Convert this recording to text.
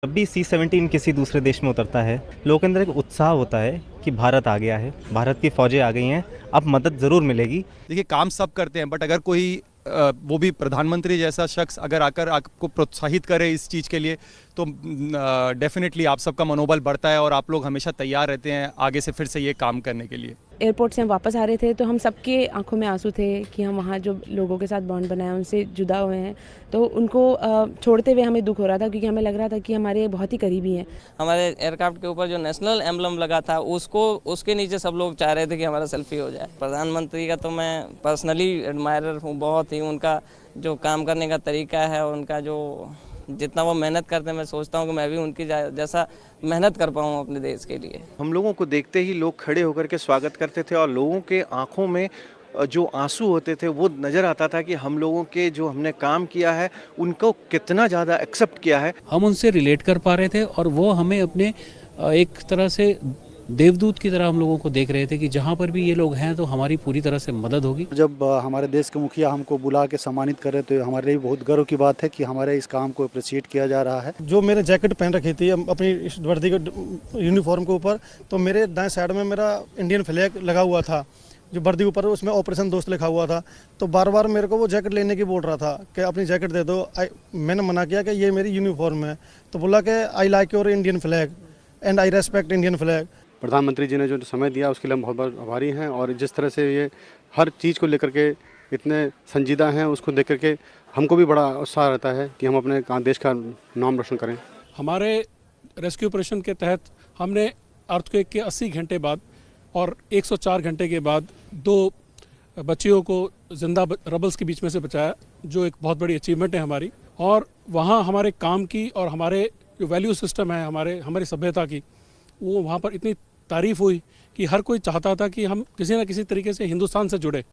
जब भी C-17 किसी दूसरे देश में उतरता है, लोगों के अंदर एक उत्साह होता है कि भारत आ गया है, भारत की फ़ौजें आ गई हैं, अब मदद ज़रूर मिलेगी। देखिए, काम सब करते हैं, बट अगर कोई वो भी प्रधानमंत्री जैसा शख्स अगर आकर आपको प्रोत्साहित करे इस चीज़ के लिए, तो डेफिनेटली आप सबका मनोबल बढ़ता है और आप लोग हमेशा तैयार रहते हैं आगे से फिर से ये काम करने के लिए। एयरपोर्ट से हम वापस आ रहे थे तो हम सबके आंखों में आंसू थे कि हम वहाँ जो लोगों के साथ बॉन्ड बनाया उनसे जुदा हुए हैं, तो उनको छोड़ते हुए हमें दुख हो रहा था, क्योंकि हमें लग रहा था कि हमारे बहुत ही करीबी हैं। हमारे एयरक्राफ्ट के ऊपर जो नेशनल एम्बलम लगा था उसके नीचे सब लोग चाह रहे थे कि हमारा सेल्फी हो जाए। प्रधानमंत्री का तो मैं पर्सनली एडमायरर हूँ, बहुत ही उनका जो काम करने का तरीका है और उनका जो जितना वो मेहनत करते हैं, मैं सोचता हूँ कि मैं भी उनकी जैसा मेहनत कर पाऊँ अपने देश के लिए। हम लोगों को देखते ही लोग खड़े होकर के स्वागत करते थे और लोगों के आंखों में जो आंसू होते थे वो नज़र आता था कि हम लोगों के जो हमने काम किया है उनको कितना ज़्यादा एक्सेप्ट किया है। हम उनसे रिलेट कर पा रहे थे और वो हमें अपने एक तरह से देवदूत की तरह हम लोगों को देख रहे थे कि जहाँ पर भी ये लोग हैं तो हमारी पूरी तरह से मदद होगी। जब हमारे देश के मुखिया हमको बुला के सम्मानित कर रहे तो हमारे लिए बहुत गर्व की बात है कि हमारे इस काम को अप्रिशिएट किया जा रहा है। जो मेरे जैकेट पहन रखी थी अपनी इस वर्दी के यूनिफॉर्म के ऊपर, तो मेरे दाएं साइड में मेरा इंडियन फ्लैग लगा हुआ था, जो वर्दी ऊपर उसमें ऑपरेशन दोस्त लिखा हुआ था। तो बार बार मेरे को वो जैकेट लेने की बोल रहा था कि अपनी जैकेट दे दो। मैंने मना किया कि ये मेरी यूनिफॉर्म है, तो बोला कि I like your Indian flag and I respect Indian flag. प्रधानमंत्री जी ने जो समय दिया उसके लिए हम बहुत बहुत आभारी हैं और जिस तरह से ये हर चीज़ को लेकर के इतने संजीदा हैं उसको देख करके हमको भी बड़ा उत्साह रहता है कि हम अपने देश का नाम रोशन करें। हमारे रेस्क्यू ऑपरेशन के तहत हमने अर्थक्वेक के 80 घंटे बाद और 104 घंटे के बाद 2 बच्चियों को जिंदा रबल्स के बीच में से बचाया, जो एक बहुत बड़ी अचीवमेंट है हमारी। और वहाँ हमारे काम की और हमारे जो वैल्यू सिस्टम है हमारी सभ्यता की, वो वहाँ पर इतनी तारीफ हुई कि हर कोई चाहता था कि हम किसी न किसी तरीके से हिंदुस्तान से जुड़े।